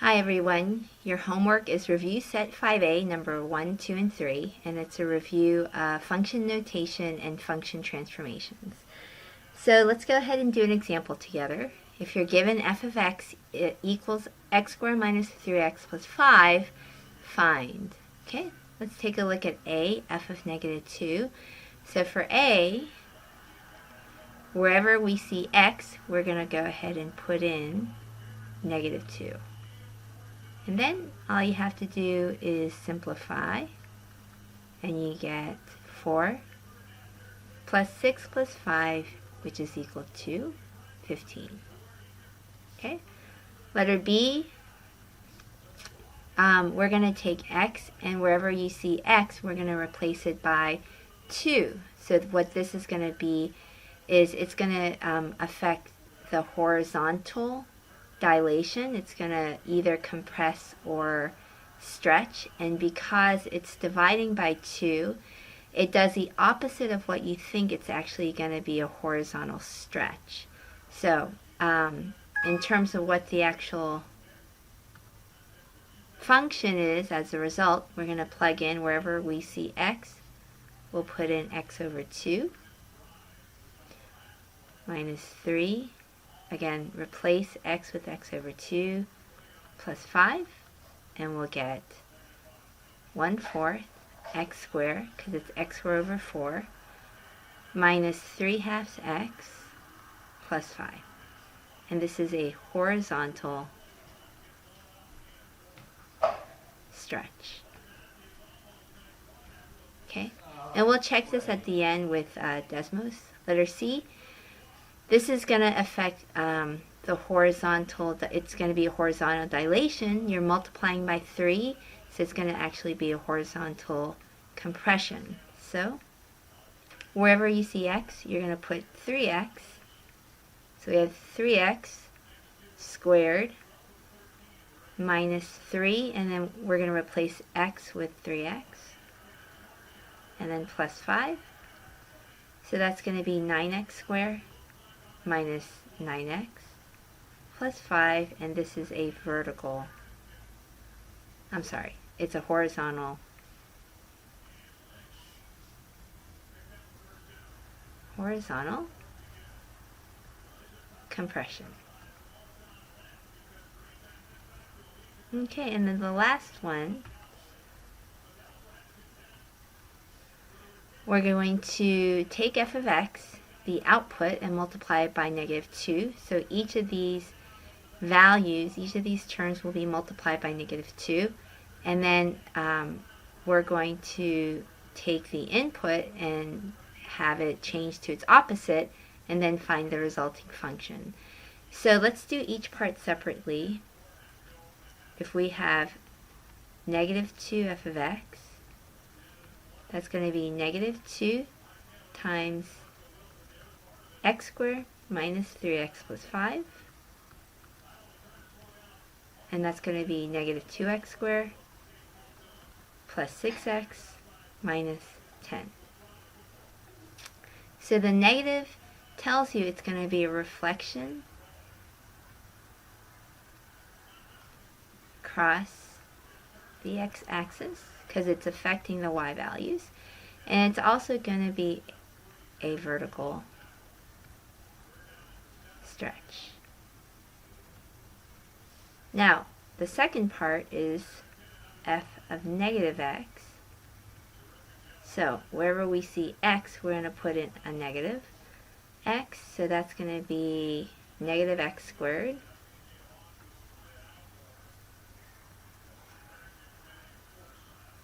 Hi everyone, your homework is review set 5A number 1, 2, and 3, and it's a review of function notation and function transformations. So let's go ahead and do an example together. If you're given f of x equals x squared minus 3x plus 5, find. Okay, let's take a look at a, f of negative 2. So for a, wherever we see x, we're going to go ahead and put in negative 2. And then all you have to do is simplify, and you get 4 plus 6 plus 5, which is equal to 15. Okay? Letter B, we're going to take x, and wherever you see x, we're going to replace it by 2. So what this is going to be is it's going to affect the horizontal dilation. It's going to either compress or stretch, and because it's dividing by 2, it does the opposite of what you think. It's actually going to be a horizontal stretch. So in terms of what the actual function is as a result, we're going to plug in wherever we see x, we'll put in x over 2 minus 3. Again, replace x with x over 2 plus 5, and we'll get 1/4 x squared, because it's x squared over 4, minus 3/2 x plus 5. And this is a horizontal stretch. Okay, and we'll check this at the end with Desmos. Letter C. This is going to affect the horizontal, it's going to be a horizontal dilation. You're multiplying by 3, so it's going to actually be a horizontal compression. So wherever you see x, you're going to put 3x. So we have 3x squared minus 3, and then we're going to replace x with 3x, and then plus 5. So that's going to be 9x squared minus 9x plus 5, and this is a vertical, it's a horizontal compression. Okay, and then the last one, we're going to take f of x, the output, and multiply it by negative 2. So each of these values, each of these terms will be multiplied by negative 2. And then we're going to take the input and have it change to its opposite, and then find the resulting function. So let's do each part separately. If we have negative 2 f of x, that's going to be negative 2 times x squared minus 3x plus 5, and that's going to be negative 2x squared plus 6x minus 10. So the negative tells you it's going to be a reflection across the x-axis, because it's affecting the y values, and it's also going to be a vertical stretch. Now, the second part is f of negative x. So wherever we see x, we're going to put in a negative x, so that's going to be negative x squared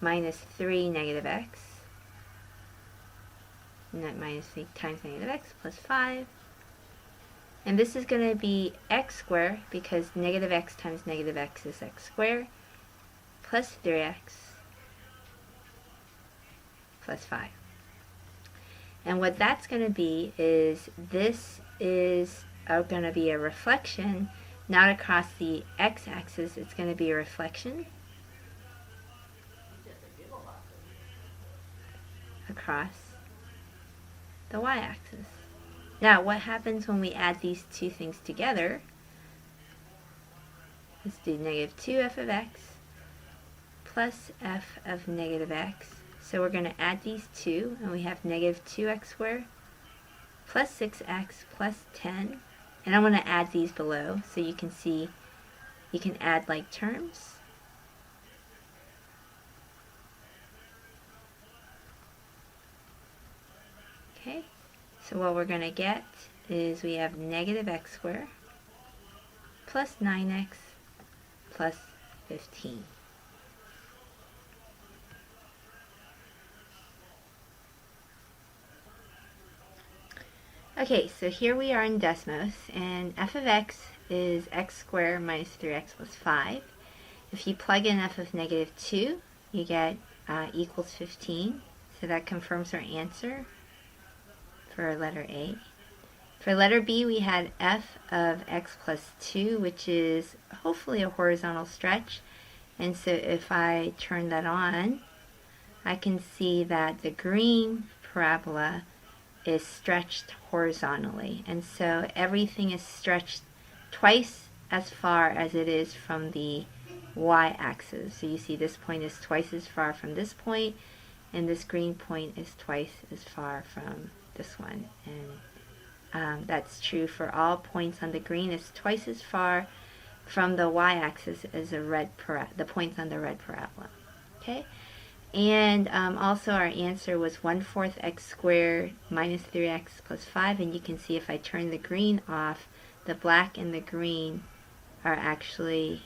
minus 3 negative x, and that minus 3 times negative x plus 5. And this is going to be x squared, because negative x times negative x is x squared, plus 3x plus 5. And what that's going to be is, this is going to be a reflection, not across the x-axis, it's going to be a reflection across the y-axis. Now, what happens when we add these two things together? Let's do negative 2f of x plus f of negative x. So we're going to add these two, and we have negative 2x squared plus 6x plus 10. And I want to add these below so you can see you can add like terms. Okay, so what we're going to get is we have negative x squared plus 9x plus 15. Okay, so here we are in Desmos, and f of x is x squared minus 3x plus 5. If you plug in f of negative 2, you get equals 15. So that confirms our answer for letter A. For letter B, we had f of x plus 2, which is hopefully a horizontal stretch. And so if I turn that on, I can see that the green parabola is stretched horizontally. And so everything is stretched twice as far as it is from the y-axis. So you see this point is twice as far from this point, and this green point is twice as far from this one. And that's true for all points on the green. It's twice as far from the y-axis as the points on the red parabola. Okay? And also our answer was 1/4 x squared minus 3x plus 5. And you can see if I turn the green off, the black and the green are actually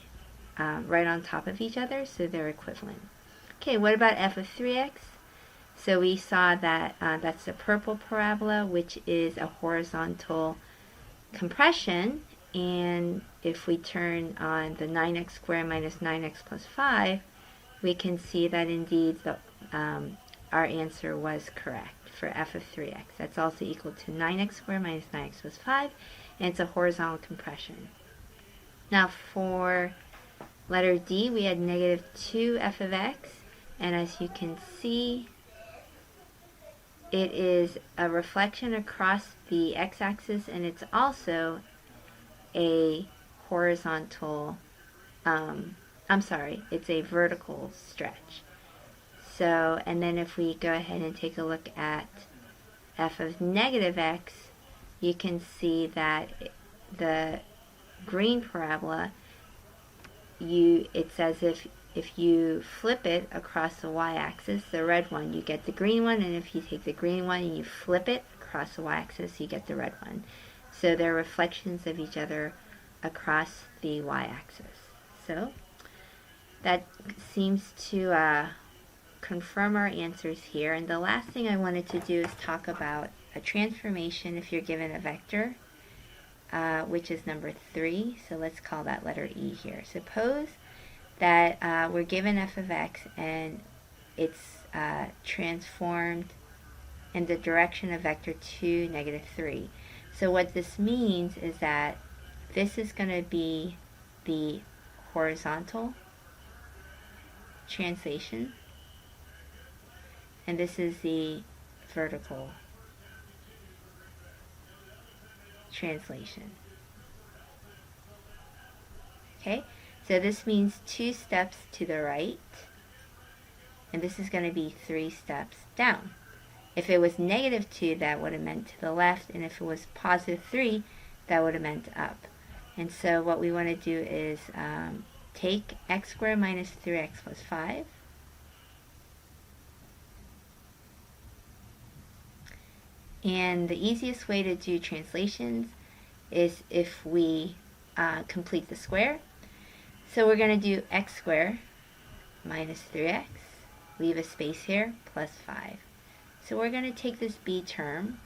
right on top of each other, so they're equivalent. Okay, what about f of 3x? So we saw that that's the purple parabola, which is a horizontal compression. And if we turn on the 9x squared minus 9x plus 5, we can see that indeed our answer was correct for f of 3x. That's also equal to 9x squared minus 9x plus 5, and it's a horizontal compression. Now for letter D, we had negative 2f of x, and as you can see, it is a reflection across the x-axis, and it's also a horizontal it's a vertical stretch. So, and then if we go ahead and take a look at f of negative x, you can see that the green parabola, it's as if you flip it across the y-axis, the red one, you get the green one, and if you take the green one and you flip it across the y-axis, you get the red one. So they're reflections of each other across the y-axis. So that seems to confirm our answers here. And the last thing I wanted to do is talk about a transformation if you're given a vector, which is number 3. So let's call that letter E here. Suppose that we're given f of x and it's transformed in the direction of vector 2, negative 3. So what this means is that this is going to be the horizontal translation, and this is the vertical translation. Okay, so this means 2 steps to the right, and this is going to be 3 steps down. If it was negative 2, that would have meant to the left, and if it was positive 3, that would have meant up. And so what we want to do is take x squared minus 3x plus 5, and the easiest way to do translations is if we complete the square. So we're going to do x squared minus 3x, leave a space here, plus 5. So we're going to take this b term,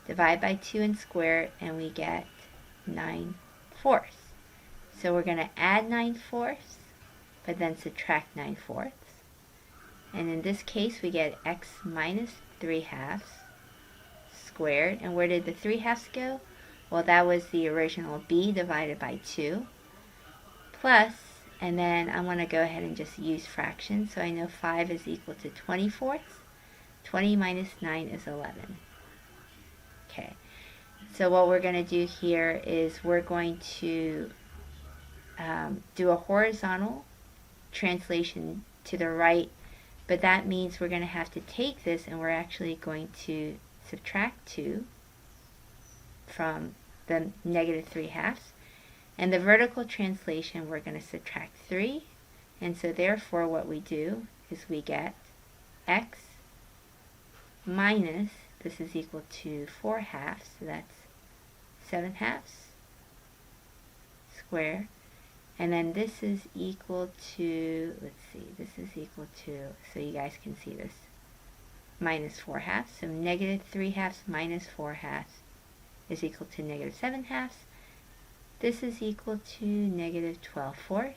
divide by 2 and square it, and we get 9/4. So we're going to add 9/4, but then subtract 9/4. And in this case, we get x minus 3/2 squared. And where did the 3/2 go? Well, that was the original b divided by 2. Plus, and then I want to go ahead and just use fractions. So I know 5 is equal to 24. 20 minus 9 is 11. Okay. So what we're going to do here is we're going to do a horizontal translation to the right, but that means we're going to have to take this and we're actually going to subtract 2 from the -3/2. And the vertical translation, we're going to subtract 3. And so therefore what we do is we get x minus, this is equal to 4/2, so that's 7/2 square. And then this is equal to, let's see, this is equal to, so you guys can see this, minus 4/2. So -3/2 minus 4/2 is equal to -7/2. This is equal to -12/4.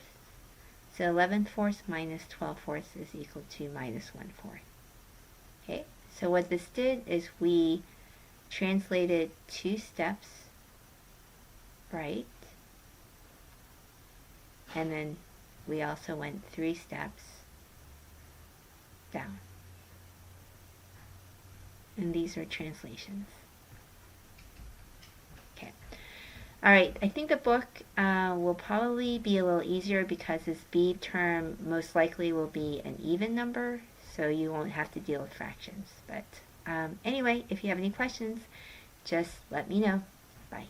So 11/4 minus 12/4 is equal to -1/4. Okay, so what this did is we translated 2 steps right, and then we also went 3 steps down. And these are translations. Okay. Alright, I think the book will probably be a little easier because this B term most likely will be an even number, so you won't have to deal with fractions. But anyway, if you have any questions, just let me know. Bye.